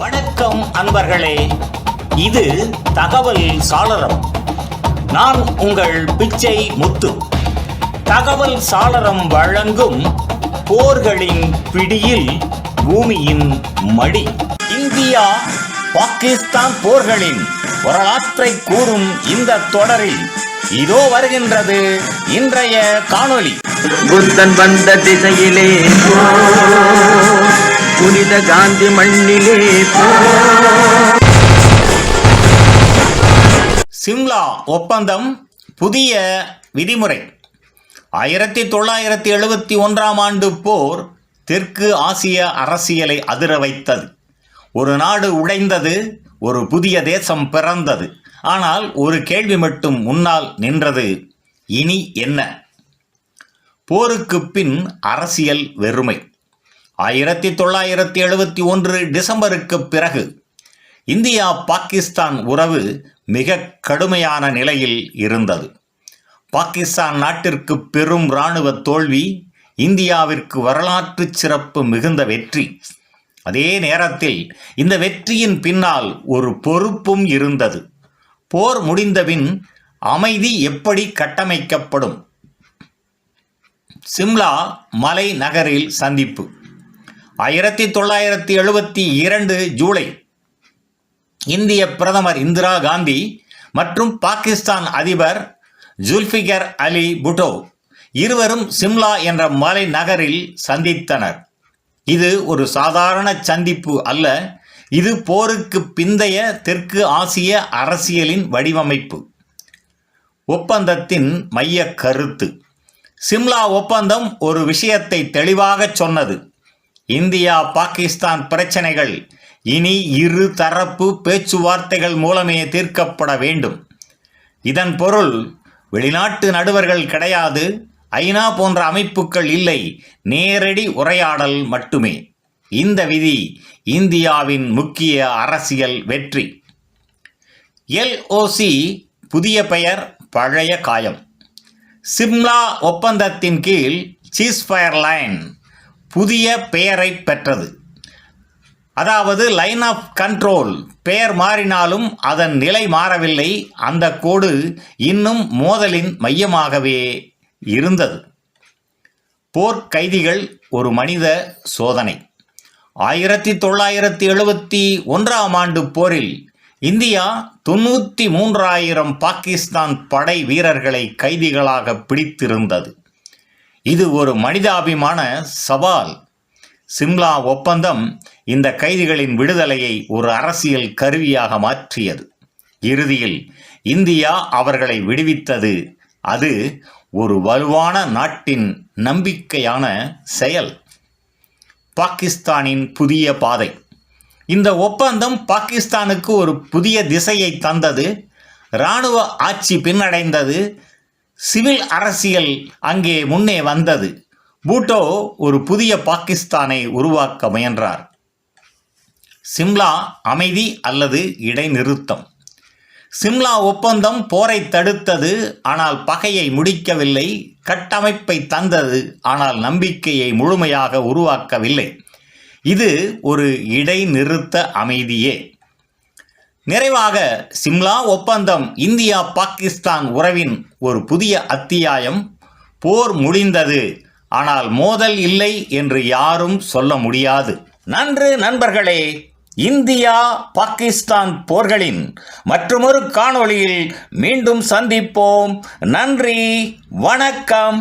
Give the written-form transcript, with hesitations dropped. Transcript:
வணக்கம் அன்பர்களே, இது தகவல் சாளரம். நான் உங்கள் பிச்சை முத்து. தகவல் சாளரம் வழங்கும் போர்களின் பிடியில் பூமியின் மடி. இந்தியா பாகிஸ்தான் போர்களின் வரலாற்றை கூறும் இந்த தொடரில் இதோ வருகின்றது இன்றைய காணொளி. புத்தன் வந்த திசையிலே புனித காந்தி மண்ணிலே. சிம்லா ஒப்பந்தம் புதிய விதிமுறை. 1971ஆம் ஆண்டு போர் தெற்கு ஆசிய அரசியலை அதிர வைத்தது. ஒரு நாடு உடைந்தது, ஒரு புதிய தேசம் பிறந்தது. ஆனால் ஒரு கேள்வி மட்டும் முன்னால் நின்றது, இனி என்ன? போருக்கு பின் அரசியல் வெறுமை. 1971 டிசம்பருக்கு பிறகு இந்தியா பாகிஸ்தான் உறவு மிக கடுமையான நிலையில் இருந்தது. பாகிஸ்தான் நாட்டிற்கு பெரும் இராணுவ தோல்வி, இந்தியாவிற்கு வரலாற்று சிறப்பு மிகுந்த வெற்றி. அதே நேரத்தில் இந்த வெற்றியின் பின்னால் ஒரு பொறுப்பும் இருந்தது. போர் முடிந்தபின் அமைதி எப்படி கட்டமைக்கப்படும்? சிம்லா மலை நகரில் சந்திப்பு. 1972 ஜூலை இந்திய பிரதமர் இந்திரா காந்தி மற்றும் பாகிஸ்தான் அதிபர் ஜுல்ஃபிகர் அலி புட்டோ இருவரும் சிம்லா என்ற மலை நகரில் சந்தித்தனர். இது ஒரு சாதாரண சந்திப்பு அல்ல, இது போருக்கு பிந்தைய தெற்கு ஆசிய அரசியலின் வடிவமைப்பு. ஒப்பந்தத்தின் மைய கருத்து. சிம்லா ஒப்பந்தம் ஒரு விஷயத்தை தெளிவாக சொன்னது. இந்தியா பாகிஸ்தான் பிரச்சனைகள் இனி இரு தரப்பு பேச்சுவார்த்தைகள் மூலமே தீர்க்கப்பட வேண்டும். இதன் பொருள் வெளிநாட்டு நடுவர்கள் கிடையாது, ஐநா போன்ற அமைப்புகள் இல்லை, நேரடி உரையாடல் மட்டுமே. இந்த விதி இந்தியாவின் முக்கிய அரசியல் வெற்றி. LOC புதிய பெயர், பழைய காயம். சிம்லா ஒப்பந்தத்தின் கீழ் சீஸ்ஃபயர் லைன் புதிய பெயரை பெற்றது. அதாவது லைன் ஆஃப் கண்ட்ரோல். பெயர் மாறினாலும் அதன் நிலை மாறவில்லை. அந்த கோடு இன்னும் மோதலின் மையமாகவே இருந்தது. போர்க்கைதிகள் ஒரு மனித சோதனை. 1971ஆம் ஆண்டு போரில் இந்தியா 93,000 பாகிஸ்தான் படை வீரர்களை கைதிகளாக பிடித்திருந்தது. இது ஒரு மனிதாபிமான சவால். சிம்லா ஒப்பந்தம் இந்த கைதிகளின் விடுதலையை ஒரு அரசியல் கருவியாக மாற்றியது. இறுதியில் இந்தியா அவர்களை விடுவித்தது. அது ஒரு வலுவான நாட்டின் நம்பிக்கையான செயல். பாகிஸ்தானின் புதிய பாதை. இந்த ஒப்பந்தம் பாகிஸ்தானுக்கு ஒரு புதிய திசையை தந்தது. இராணுவ ஆட்சி பின்னடைந்தது, சிவில் அரசியல் அங்கே முன்னே வந்தது. பூட்டோ ஒரு புதிய பாகிஸ்தானை உருவாக்க முயன்றார். சிம்லா அமைதி அல்லது இடைநிறுத்தம். சிம்லா ஒப்பந்தம் போரை தடுத்தது, ஆனால் பகையை முடிக்கவில்லை. கட்டமைப்பை தந்தது, ஆனால் நம்பிக்கையை முழுமையாக உருவாக்கவில்லை. இது ஒரு இடைநிறுத்த அமைதியே. நிறைவாக, சிம்லா ஒப்பந்தம் இந்தியா பாகிஸ்தான் உறவின் ஒரு புதிய அத்தியாயம். போர் முடிந்தது, ஆனால் மோதல் இல்லை என்று யாரும் சொல்ல முடியாது. நன்று நண்பர்களே, இந்தியா பாகிஸ்தான் போர்களின் மற்றொரு காணொளியில் மீண்டும் சந்திப்போம். நன்றி, வணக்கம்.